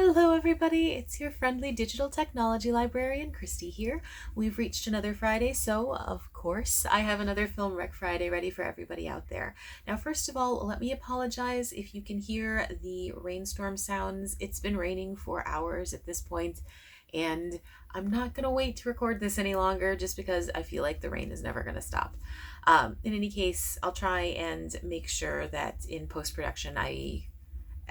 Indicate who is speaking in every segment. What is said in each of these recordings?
Speaker 1: Hello, everybody. It's your friendly digital technology librarian, Christy here. We've reached another Friday, so of course, I have another Film Rec Friday ready for everybody out there. Now, first of all, let me apologize if you can hear the rainstorm sounds. It's been raining for hours at this point, and I'm not going to wait to record this any longer just because I feel like the rain is never going to stop. In any case, I'll try and make sure that in post-production I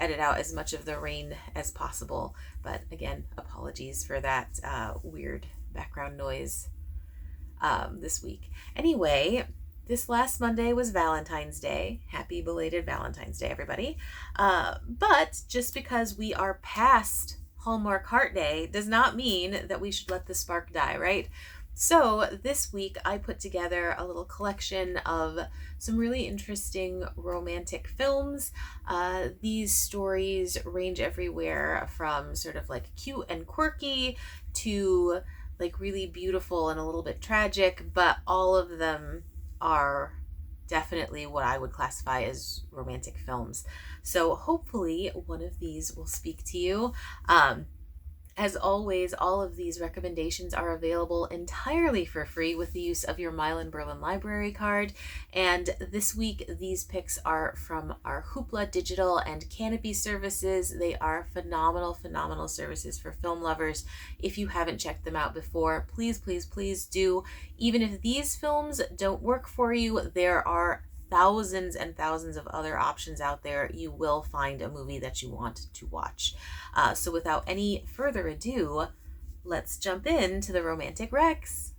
Speaker 1: edit out as much of the rain as possible. But again, apologies for that weird background noise this week. Anyway, this last Monday was Valentine's Day. Happy belated Valentine's Day, everybody. But just because we are past Hallmark Heart Day does not mean that we should let the spark die, right? So this week I put together a little collection of some really interesting romantic films. These stories range everywhere from sort of like cute and quirky to like really beautiful and a little bit tragic, but all of them are definitely what I would classify as romantic films. So hopefully one of these will speak to you. As always, all of these recommendations are available entirely for free with the use of your Milan-Berlin library card. And this week, these picks are from our Hoopla Digital and Canopy services. They are phenomenal, phenomenal services for film lovers. If you haven't checked them out before, please, please, please do. Even if these films don't work for you, there are thousands and thousands of other options out there. You will find a movie that you want to watch. So without any further ado, let's jump into the romantic recs.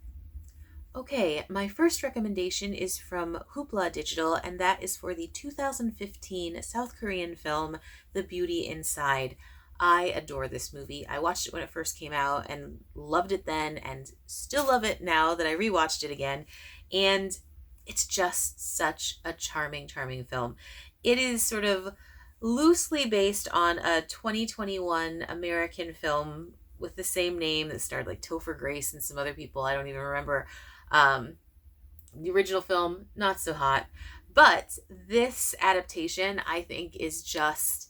Speaker 1: Okay, my first recommendation is from Hoopla Digital, and that is for the 2015 South Korean film, The Beauty Inside. I adore this movie. I watched it when it first came out and loved it then and still love it now that I rewatched it again. And it's just such a charming, charming film. It is sort of loosely based on a 2021 American film with the same name that starred like Topher Grace and some other people. I don't even remember. The original film, not so hot. But this adaptation, I think, is just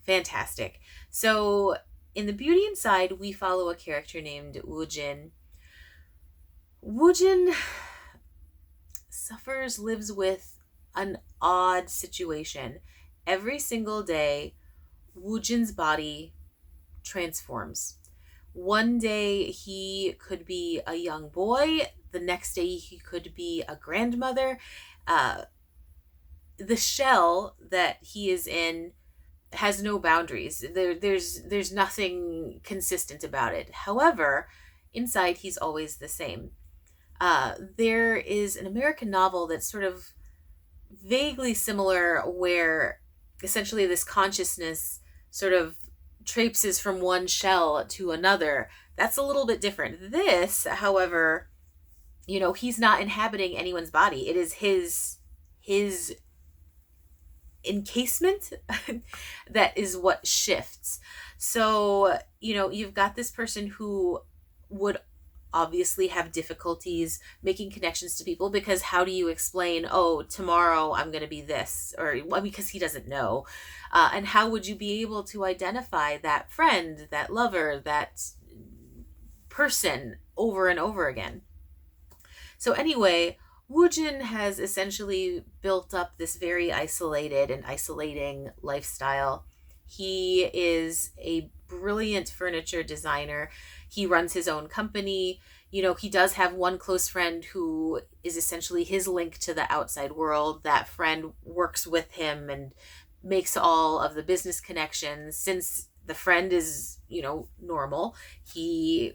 Speaker 1: fantastic. So in The Beauty Inside, we follow a character named Woo-jin. Woo-jin lives with an odd situation. Every single day, Woo-jin's body transforms. One day he could be a young boy. The next day he could be a grandmother. The shell that he is in has no boundaries. There's nothing consistent about it. However, inside he's always the same. There is an American novel that's sort of vaguely similar where essentially this consciousness sort of traipses from one shell to another. That's a little bit different. This, however, he's not inhabiting anyone's body. It is his encasement that is what shifts. So, you've got this person who would obviously have difficulties making connections to people because how do you explain, oh, tomorrow I'm going to be this, or because he doesn't know. And how would you be able to identify that friend, that lover, that person over and over again? So anyway, Woo-jin has essentially built up this very isolated and isolating lifestyle. He is a brilliant furniture designer. He runs his own company. He does have one close friend who is essentially his link to the outside world. That friend works with him and makes all of the business connections. Since the friend is, normal, he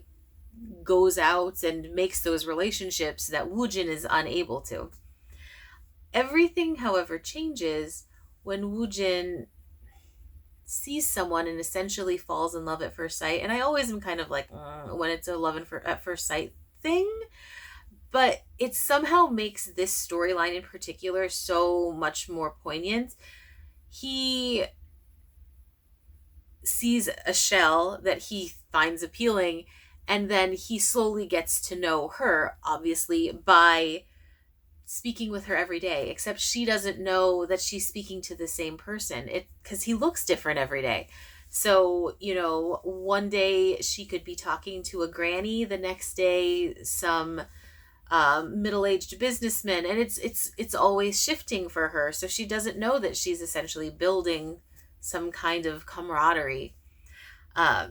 Speaker 1: goes out and makes those relationships that Woo-jin is unable to. Everything, however, changes when Woo-jin sees someone and essentially falls in love at first sight. And I always am kind of like, when it's a love at first sight thing. But it somehow makes this storyline in particular so much more poignant. He sees a shell that he finds appealing, and then he slowly gets to know her, obviously, by speaking with her every day, except she doesn't know that she's speaking to the same person. Because he looks different every day. So, one day she could be talking to a granny, the next day some middle-aged businessman, and it's always shifting for her. So she doesn't know that she's essentially building some kind of camaraderie. Uh,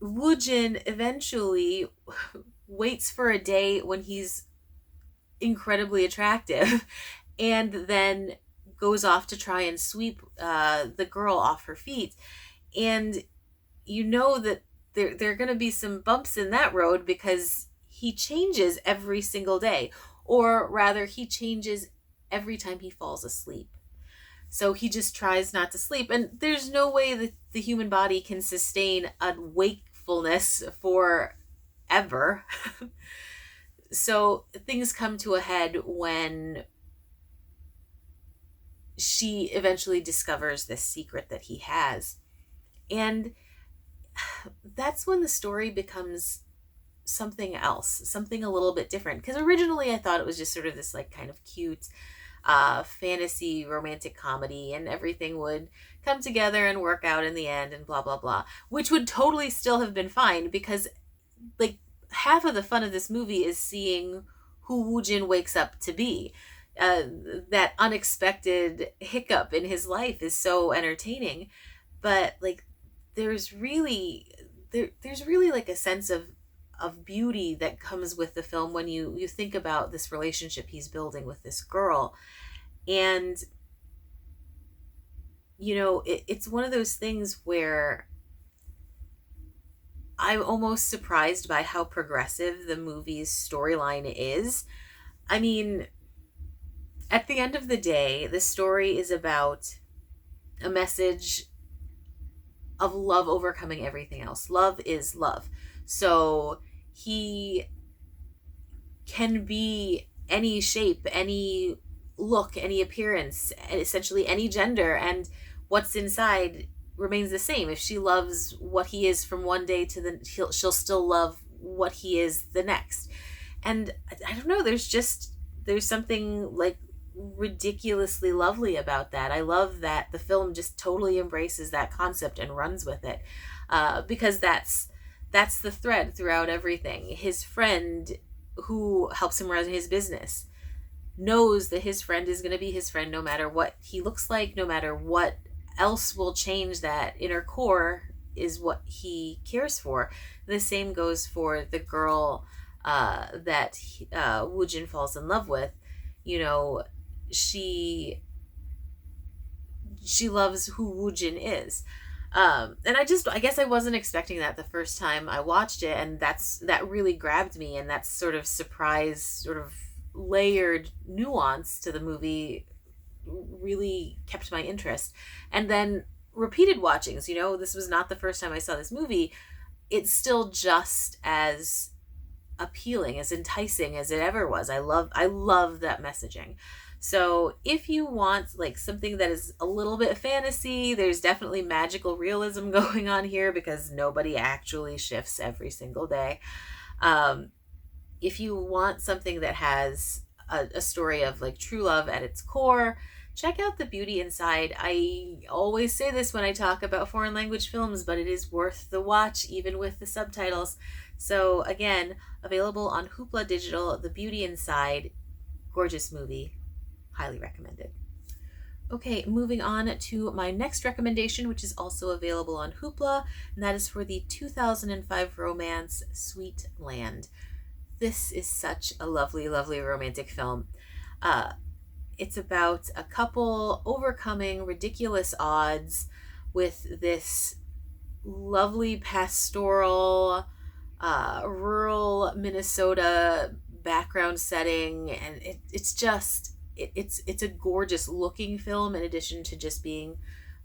Speaker 1: Woojin eventually waits for a day when he's incredibly attractive and then goes off to try and sweep the girl off her feet. And you know that there are going to be some bumps in that road because he changes every single day, or rather, he changes every time he falls asleep. So he just tries not to sleep, and there's no way that the human body can sustain a wakefulness forever. So things come to a head when she eventually discovers this secret that he has. And that's when the story becomes something else, something a little bit different. Because originally I thought it was just sort of this like kind of cute fantasy romantic comedy, and everything would come together and work out in the end and blah blah blah, which would totally still have been fine, because like half of the fun of this movie is seeing who Woojin wakes up to be. That unexpected hiccup in his life is so entertaining, but like there's really there's really like a sense of beauty that comes with the film when you think about this relationship he's building with this girl. And it's one of those things where I'm almost surprised by how progressive the movie's storyline is. I mean, at the end of the day, the story is about a message of love overcoming everything else. Love is love. So he can be any shape, any look, any appearance, essentially any gender, and what's inside remains the same. If she loves what he is from one day to the, she'll still love what he is the next. And I don't know, there's something like ridiculously lovely about that. I love that the film just totally embraces that concept and runs with it, because that's the thread throughout everything. His friend, who helps him run his business, knows that his friend is going to be his friend no matter what he looks like, no matter what else will change. That inner core is what he cares for. The same goes for the girl that Woojin falls in love with. She loves who Woojin is. And I guess I wasn't expecting that the first time I watched it, and that really grabbed me, and that sort of surprise, sort of layered nuance to the movie really kept my interest. And then repeated watchings, this was not the first time I saw this movie. It's still just as appealing, as enticing as it ever was. I love that messaging. So if you want like something that is a little bit fantasy, there's definitely magical realism going on here because nobody actually shifts every single day. If you want something that has a story of like true love at its core, check out The Beauty Inside. I always say this when I talk about foreign language films, but it is worth the watch even with the subtitles. So again, available on Hoopla Digital, The Beauty Inside. Gorgeous movie. Highly recommended. Okay, moving on to my next recommendation, which is also available on Hoopla, and that is for the 2005 romance Sweet Land. This is such a lovely, lovely romantic film. It's about a couple overcoming ridiculous odds with this lovely pastoral, rural Minnesota background setting, and it's a gorgeous looking film in addition to just being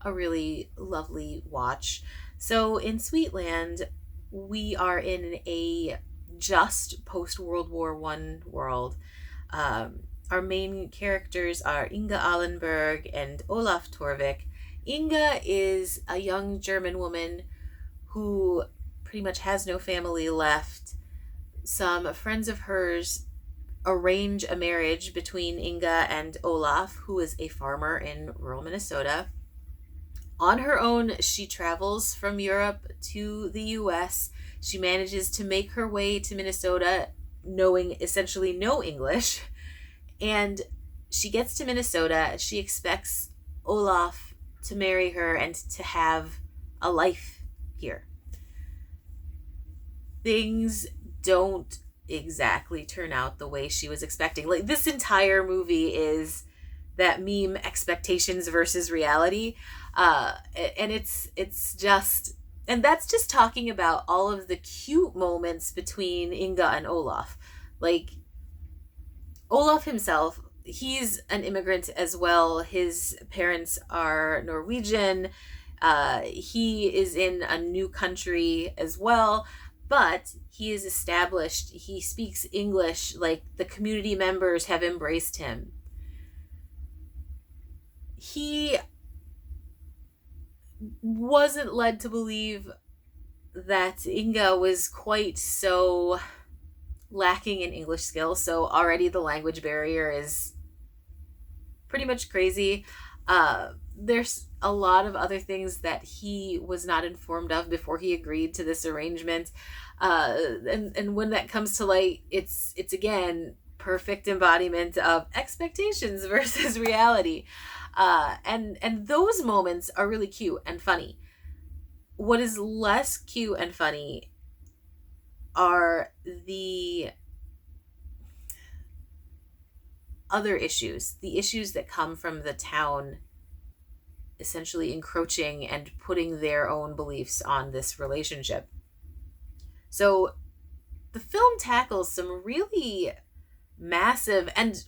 Speaker 1: a really lovely watch. So in Sweetland, we are in a just post World War I world. Our main characters are Inga Allenberg and Olaf Torvik. Inga is a young German woman who pretty much has no family left. Some friends of hers arrange a marriage between Inga and Olaf, who is a farmer in rural Minnesota. On her own, she travels from Europe to the US. She manages to make her way to Minnesota knowing essentially no English. And she gets to Minnesota. She expects Olaf to marry her and to have a life here. Things don't exactly turn out the way she was expecting. Like, this entire movie is that meme expectations versus reality. And it's just, and that's just talking about all of the cute moments between Inga and Olaf. Like, Olaf himself, he's an immigrant as well. His parents are Norwegian. He is in a new country as well, but he is established. He speaks English. Like, the community members have embraced him. He wasn't led to believe that Inga was quite so lacking in English skills. So already the language barrier is pretty much crazy. There's a lot of other things that he was not informed of before he agreed to this arrangement. And when that comes to light, it's again perfect embodiment of expectations versus reality. And those moments are really cute and funny. What is less cute and funny are the other issues, the issues that come from the town essentially encroaching and putting their own beliefs on this relationship. So the film tackles some really massive and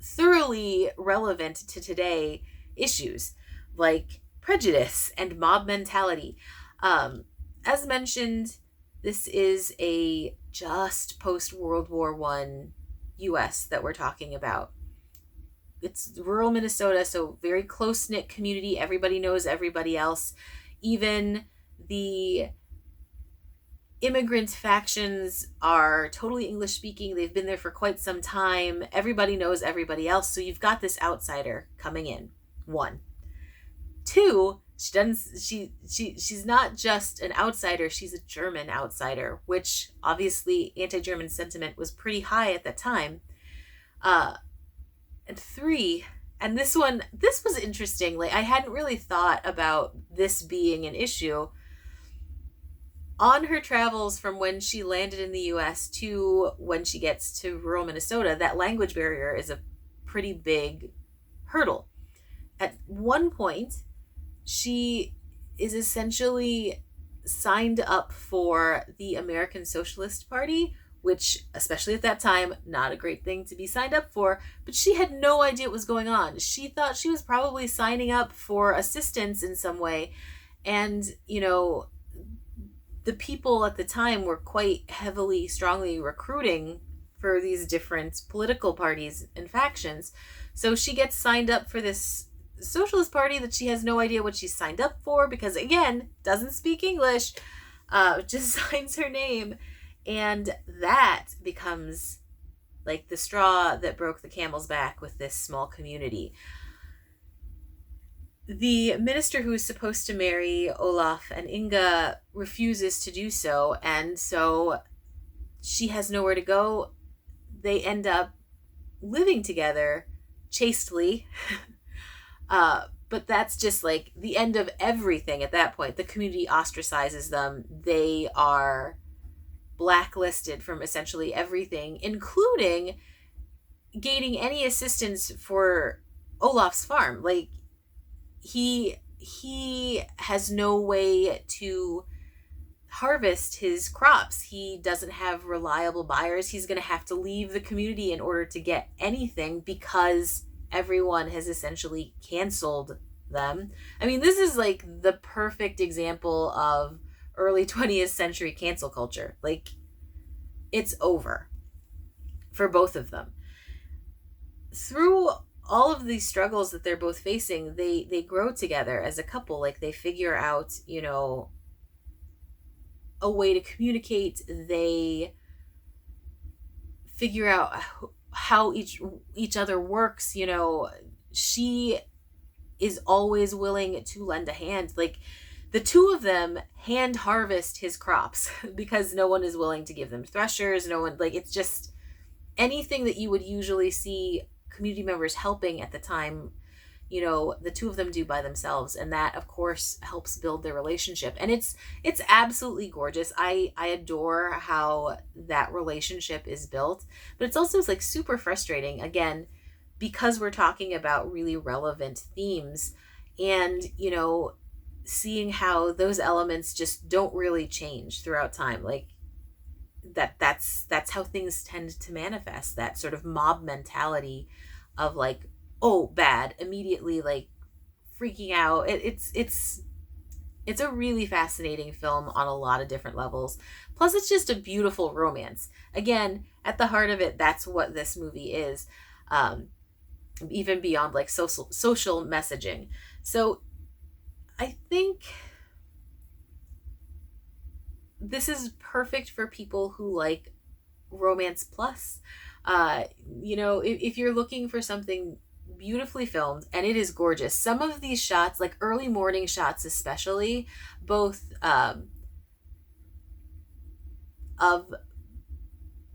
Speaker 1: thoroughly relevant to today issues like prejudice and mob mentality. As mentioned, this is a just post World War One US that we're talking about. It's rural Minnesota, so very close knit community. Everybody knows everybody else. Even the immigrant factions are totally English speaking. They've been there for quite some time. Everybody knows everybody else. So you've got this outsider coming in. One. Two, she's not just an outsider, she's a German outsider, which obviously anti-German sentiment was pretty high at that time. And three, and this was interesting. Like, I hadn't really thought about this being an issue. On her travels from when she landed in the US to when she gets to rural Minnesota, that language barrier is a pretty big hurdle. At one point, she is essentially signed up for the American Socialist Party, which, especially at that time, not a great thing to be signed up for, but she had no idea what was going on. She thought she was probably signing up for assistance in some way. And, the people at the time were quite heavily, strongly recruiting for these different political parties and factions. So she gets signed up for this Socialist Party that she has no idea what she's signed up for because, again, doesn't speak English, just signs her name. And that becomes like the straw that broke the camel's back with this small community. The minister who is supposed to marry Olaf and Inga refuses to do so, and so she has nowhere to go. They end up living together chastely. But that's just like the end of everything at that point. The community ostracizes them. They are blacklisted from essentially everything, including gaining any assistance for Olaf's farm. Like, he has no way to harvest his crops. He doesn't have reliable buyers. He's going to have to leave the community in order to get anything because everyone has essentially canceled them. I mean, this is like the perfect example of early 20th century cancel culture. Like, it's over for both of them. Through all of these struggles that they're both facing, they grow together as a couple. Like, they figure out, a way to communicate. They figure out how each other works. She is always willing to lend a hand. Like, the two of them hand harvest his crops because no one is willing to give them threshers. No one, like, it's just anything that you would usually see community members helping at the time, the two of them do by themselves, and that of course helps build their relationship. And it's absolutely gorgeous. I adore how that relationship is built, but it's also like super frustrating, again, because we're talking about really relevant themes, and seeing how those elements just don't really change throughout time. Like, that's how things tend to manifest, that sort of mob mentality of like, oh, bad, immediately like freaking out. It's a really fascinating film on a lot of different levels. Plus, it's just a beautiful romance. Again, at the heart of it, that's what this movie is, even beyond like social messaging. So I think this is perfect for people who like romance plus. If you're looking for something beautifully filmed, and it is gorgeous. Some of these shots, like early morning shots especially, both of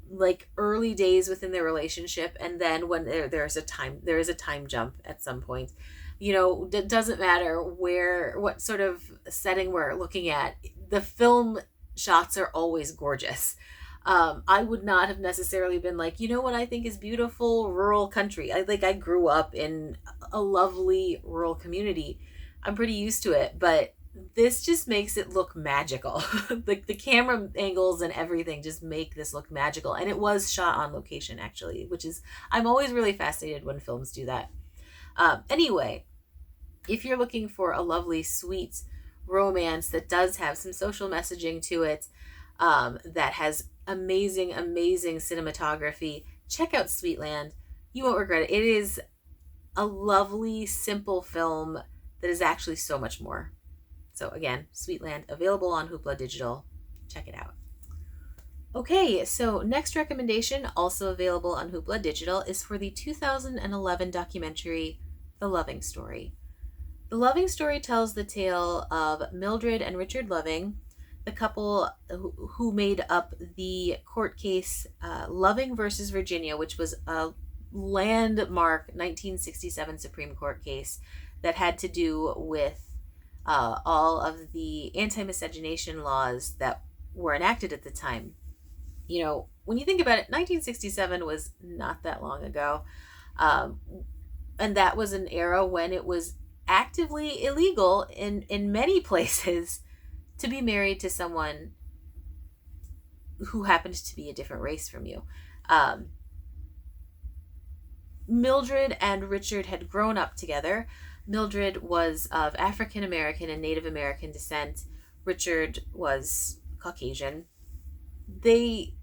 Speaker 1: like early days within their relationship, and then when there is a time jump at some point. It doesn't matter what sort of setting we're looking at, the film shots are always gorgeous. I would not have necessarily been like, what I think is beautiful? Rural country. I grew up in a lovely rural community. I'm pretty used to it, but this just makes it look magical. Like, the camera angles and everything just make this look magical. And it was shot on location, actually, I'm always really fascinated when films do that. Anyway, if you're looking for a lovely, sweet romance that does have some social messaging to it, that has amazing cinematography, check out Sweetland. You won't regret it. It is a lovely, simple film that is actually so much more. So again, Sweetland, available on Hoopla Digital. Check it out. Okay, so next recommendation, also available on Hoopla Digital, is for the 2011 documentary The Loving Story. The Loving Story tells the tale of Mildred and Richard Loving, the couple who made up the court case Loving versus Virginia, which was a landmark 1967 Supreme Court case that had to do with all of the anti-miscegenation laws that were enacted at the time. When you think about it, 1967 was not that long ago. And that was an era when it was actively illegal in many places to be married to someone who happened to be a different race from you. Mildred and Richard had grown up together. Mildred was of African American and Native American descent. Richard was Caucasian. They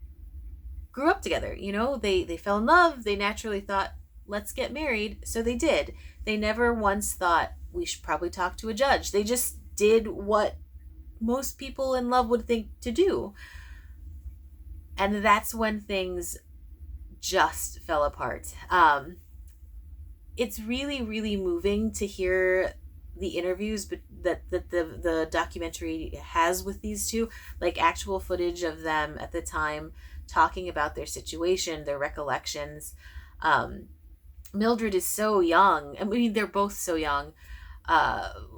Speaker 1: grew up together, they fell in love. They naturally thought, let's get married. So they did. They never once thought, we should probably talk to a judge. They just did what most people in love would think to do. And that's when things just fell apart. It's really, really moving to hear the interviews that the documentary has with these two, like actual footage of them at the time talking about their situation, their recollections. Mildred is so young. I mean, they're both so young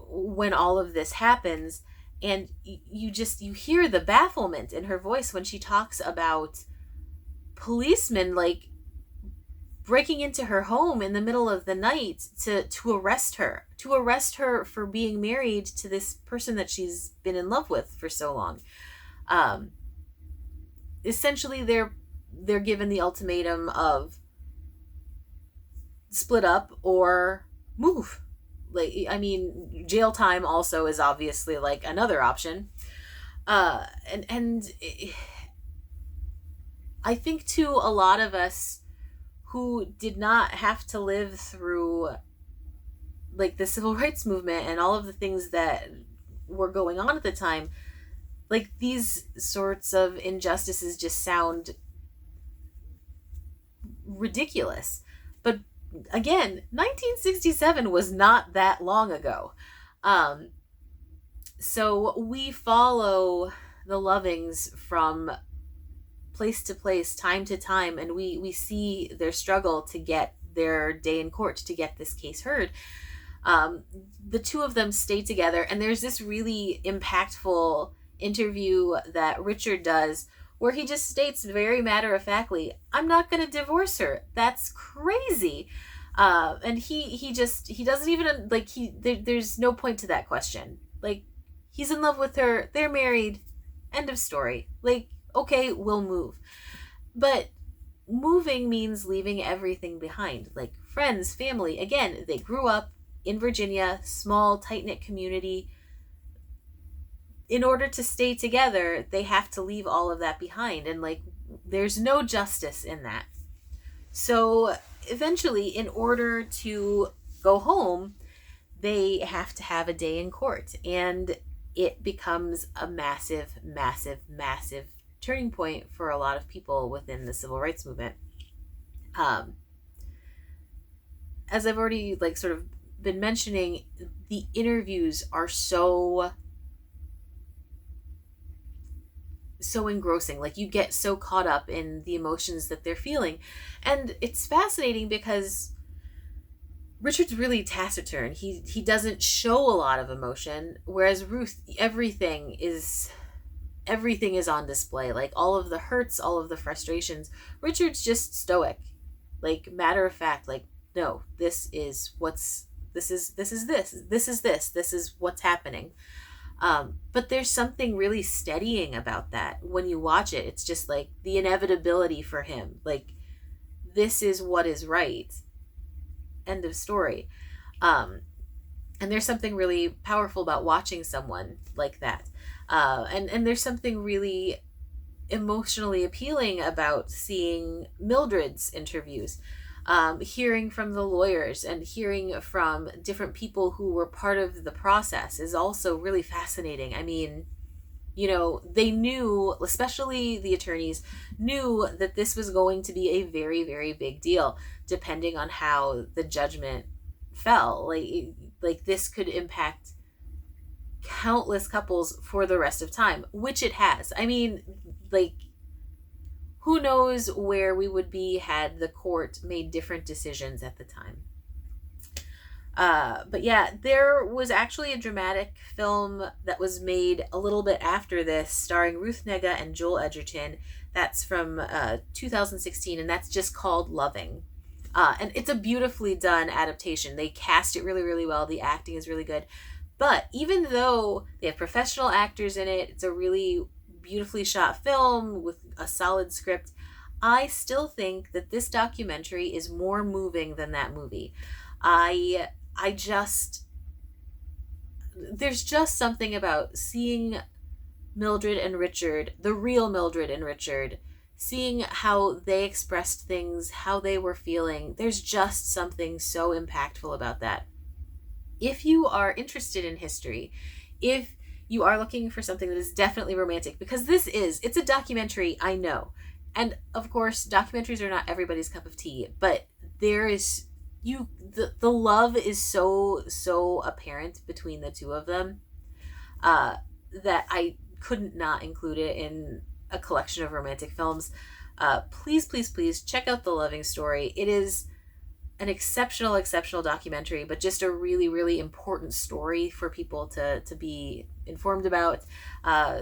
Speaker 1: when all of this happens. And you hear the bafflement in her voice when she talks about policemen like breaking into her home in the middle of the night to arrest her for being married to this person that she's been in love with for so long. Essentially, they're given the ultimatum of split up or move. Jail time also is obviously like another option. And I think to a lot of us who did not have to live through like the civil rights movement and all of the things that were going on at the time, like these sorts of injustices just sound ridiculous. But again, 1967 was not that long ago. Um, so we follow the Lovings from place to place, time to time, and we see their struggle to get their day in court, to get this case heard. The two of them stay together, and there's this really impactful interview that Richard does where he just states very matter of factly, I'm not going to divorce her. That's crazy. And he doesn't even, like, there's no point to that question. Like, he's in love with her, they're married, end of story. Like, okay, we'll move. But moving means leaving everything behind, like friends, family. Again, they grew up in Virginia, small, tight-knit community. In order to stay together, they have to leave all of that behind. And, like, there's no justice in that. So eventually, in order to go home, they have to have a day in court. And it becomes a massive, massive, massive turning point for a lot of people within the civil rights movement. As I've already, like, sort of been mentioning, the interviews are so engrossing. Like, you get so caught up in the emotions that they're feeling. And it's fascinating because Richard's really taciturn. He doesn't show a lot of emotion, whereas Ruth, everything is on display. Like, all of the hurts, all of the frustrations. Richard's just stoic. Like, matter of fact, like, no, this is what's happening. But there's something really steadying about that. When you watch it, it's just like the inevitability for him. Like, this is what is right. End of story. And there's something really powerful about watching someone like that. And there's something really emotionally appealing about seeing Mildred's interviews. Hearing from the lawyers and hearing from different people who were part of the process is also really fascinating. I mean, they knew, especially the attorneys, knew that this was going to be a very, very big deal, depending on how the judgment fell. Like this could impact countless couples for the rest of time, which it has. I mean, like, who knows where we would be had the court made different decisions at the time. But yeah, there was actually a dramatic film that was made a little bit after this, starring Ruth Negga and Joel Edgerton. That's from 2016, and that's just called Loving. And it's a beautifully done adaptation. They cast it really, really well. The acting is really good. But even though they have professional actors in it, it's a really beautifully shot film with a solid script, I still think that this documentary is more moving than that movie. There's just something about seeing Mildred and Richard, the real Mildred and Richard, seeing how they expressed things, how they were feeling. There's just something so impactful about that. If you are interested in history, if you are looking for something that is definitely romantic, because it's a documentary, I know. And of course, documentaries are not everybody's cup of tea, but there is, the love is so apparent between the two of them, that I couldn't not include it in a collection of romantic films. Please check out The Loving Story. It is an exceptional documentary, but just a really, really important story for people to be informed about.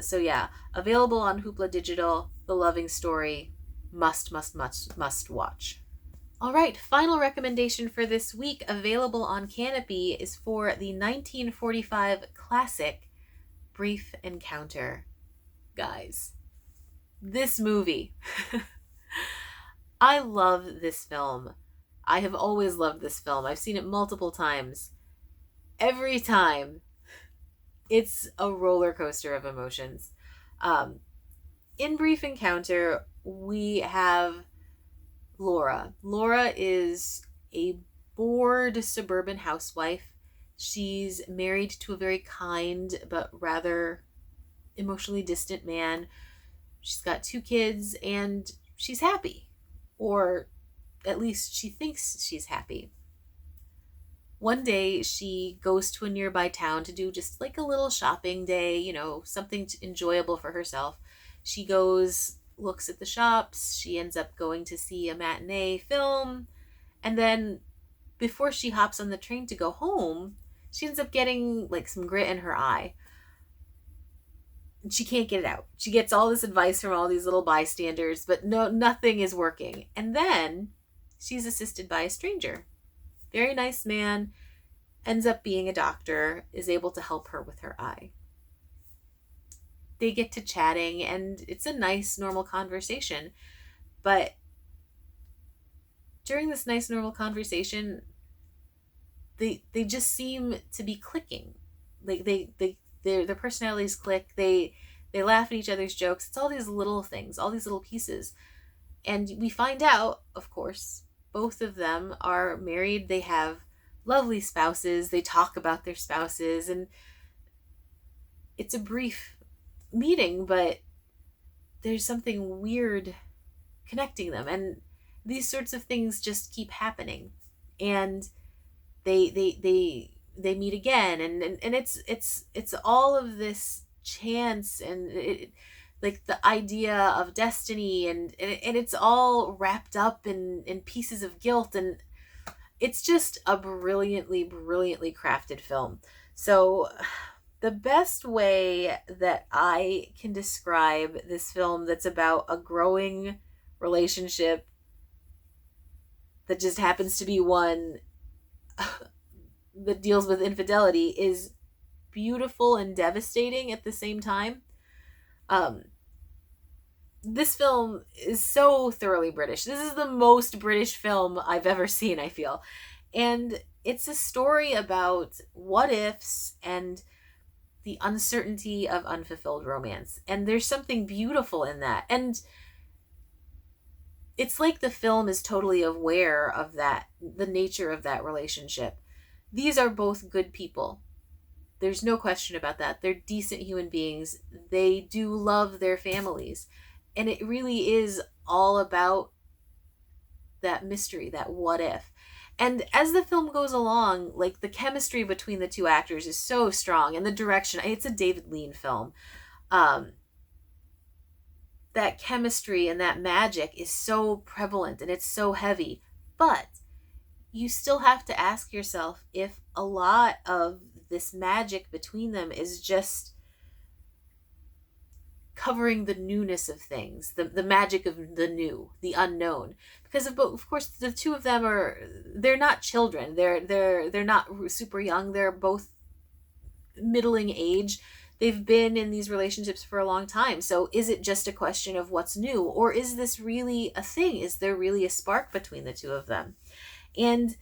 Speaker 1: So yeah, available on Hoopla Digital, The Loving Story, must watch. All right, final recommendation for this week, available on Canopy, is for the 1945 classic Brief Encounter. Guys, this movie, I love this film. I have always loved this film. I've seen it multiple times. Every time, it's a roller coaster of emotions. In Brief Encounter, we have Laura. Laura is a bored suburban housewife. She's married to a very kind but rather emotionally distant man. She's got 2 kids and she's happy. Or at least she thinks she's happy. One day she goes to a nearby town to do just like a little shopping day, something enjoyable for herself. She goes, looks at the shops, she ends up going to see a matinee film, and then before she hops on the train to go home, she ends up getting like some grit in her eye. She can't get it out. She gets all this advice from all these little bystanders, but nothing is working. And then she's assisted by a stranger. Very nice man, ends up being a doctor, is able to help her with her eye. They get to chatting, and it's a nice, normal conversation. But during this nice, normal conversation, they just seem to be clicking. Like their personalities click. They laugh at each other's jokes. It's all these little things, all these little pieces. And we find out, of course, both of them are married. They have lovely spouses. They talk about their spouses, and it's a brief meeting, but there's something weird connecting them. And these sorts of things just keep happening. And they meet again, and it's all of this chance, and like the idea of destiny, and it's all wrapped up in pieces of guilt, and it's just a brilliantly crafted film. So the best way that I can describe this film, that's about a growing relationship that just happens to be one that deals with infidelity, is beautiful and devastating at the same time. This film is so thoroughly British. This is the most British film I've ever seen, I feel. And it's a story about what ifs and the uncertainty of unfulfilled romance. And there's something beautiful in that. And it's like the film is totally aware of that, the nature of that relationship. These are both good people. There's no question about that. They're decent human beings. They do love their families. And it really is all about that mystery, that what if. And as the film goes along, like the chemistry between the two actors is so strong, and the direction, it's a David Lean film. That chemistry and that magic is so prevalent, and it's so heavy. But you still have to ask yourself if a lot of this magic between them is just covering the newness of things, the magic of the new, the unknown. Because of course the two of them they're not children. They're not super young. They're both middling age. They've been in these relationships for a long time. So is it just a question of what's new, or is this really a thing? Is there really a spark between the two of them? And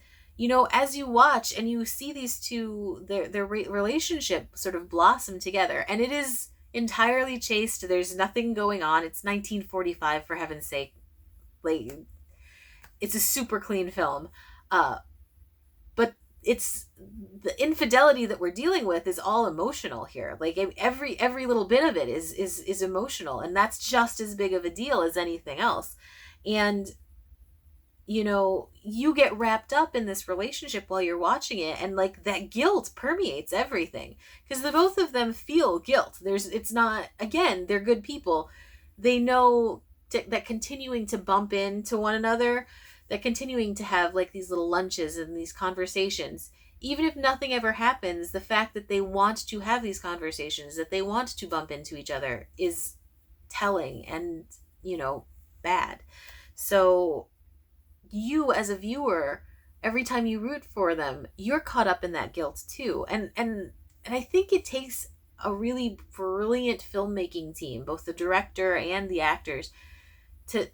Speaker 1: as you watch and you see these two, their relationship sort of blossom together, and it is entirely chaste. There's nothing going on. It's 1945, for heaven's sake. Like, it's a super clean film. But it's the infidelity that we're dealing with is all emotional here. Like every little bit of it is emotional, and that's just as big of a deal as anything else. And you get wrapped up in this relationship while you're watching it, and like that guilt permeates everything, because the both of them feel guilt. It's not, again, they're good people. They know that continuing to bump into one another, that continuing to have like these little lunches and these conversations, even if nothing ever happens, the fact that they want to have these conversations, that they want to bump into each other, is telling and bad. So you as a viewer, every time you root for them, you're caught up in that guilt too. And I think it takes a really brilliant filmmaking team, both the director and the actors, to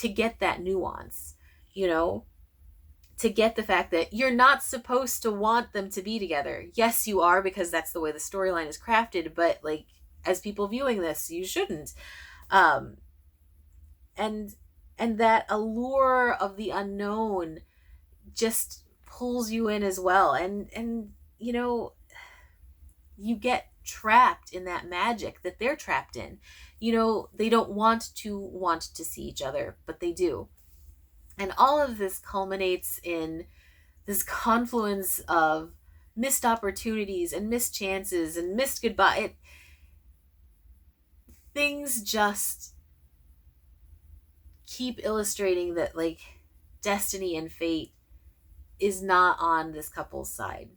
Speaker 1: get that nuance, to get the fact that you're not supposed to want them to be together. Yes, you are, because that's the way the storyline is crafted, but like, as people viewing this, you shouldn't. And that allure of the unknown just pulls you in as well. And you get trapped in that magic that they're trapped in. They don't want to see each other, but they do. And all of this culminates in this confluence of missed opportunities and missed chances and missed goodbye. Things just keep illustrating that, like, destiny and fate is not on this couple's side.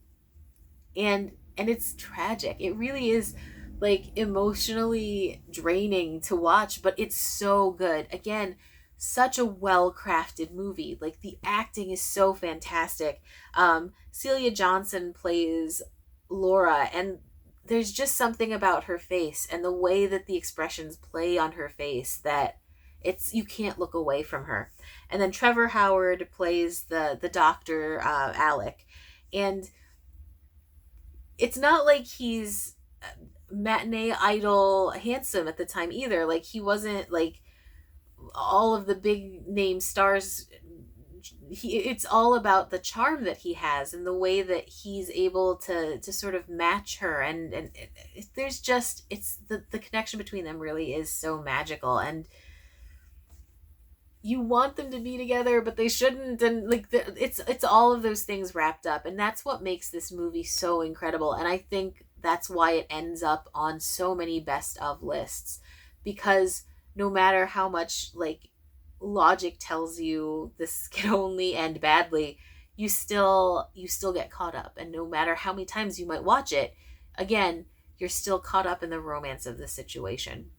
Speaker 1: And it's tragic. It really is, like, emotionally draining to watch, but it's so good. Again, such a well-crafted movie. Like, the acting is so fantastic. Celia Johnson plays Laura, and there's just something about her face and the way that the expressions play on her face that it's, you can't look away from her. And then Trevor Howard plays the doctor, Alec, and it's not like he's matinee idol handsome at the time either. Like, he wasn't like all of the big name stars. It's all about the charm that he has and the way that he's able to sort of match her, and there's just, it's the connection between them really is so magical, and you want them to be together, but they shouldn't. And like, it's all of those things wrapped up, and that's what makes this movie so incredible. And I think that's why it ends up on so many best of lists, because no matter how much, like, logic tells you this can only end badly, you still get caught up, and no matter how many times you might watch it again, you're still caught up in the romance of the situation.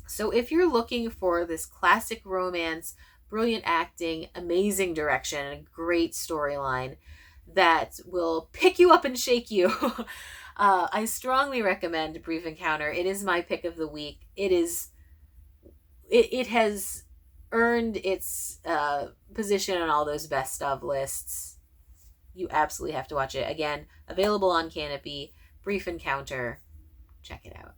Speaker 1: So if you're looking for this classic romance, brilliant acting, amazing direction, and a great storyline that will pick you up and shake you, I strongly recommend Brief Encounter. It is my pick of the week. It has earned its position on all those best of lists. You absolutely have to watch it. Again, available on Canopy. Brief Encounter. Check it out.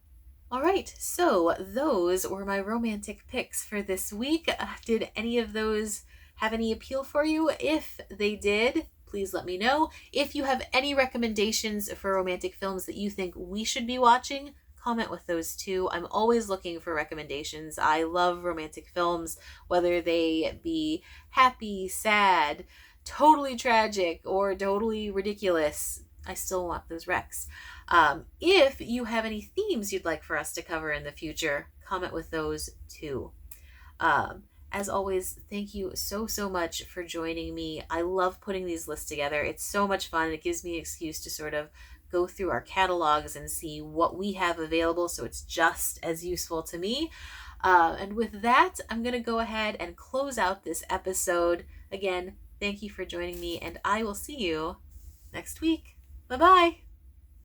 Speaker 1: All right, so those were my romantic picks for this week. Did any of those have any appeal for you? If they did, please let me know. If you have any recommendations for romantic films that you think we should be watching, comment with those too. I'm always looking for recommendations. I love romantic films, whether they be happy, sad, totally tragic, or totally ridiculous. I still want those recs. If you have any themes you'd like for us to cover in the future, comment with those too. As always, thank you so much for joining me. I love putting these lists together. It's so much fun. It gives me an excuse to sort of go through our catalogs and see what we have available, so it's just as useful to me. And with that, I'm going to go ahead and close out this episode. Again, thank you for joining me, and I will see you next week. Bye-bye.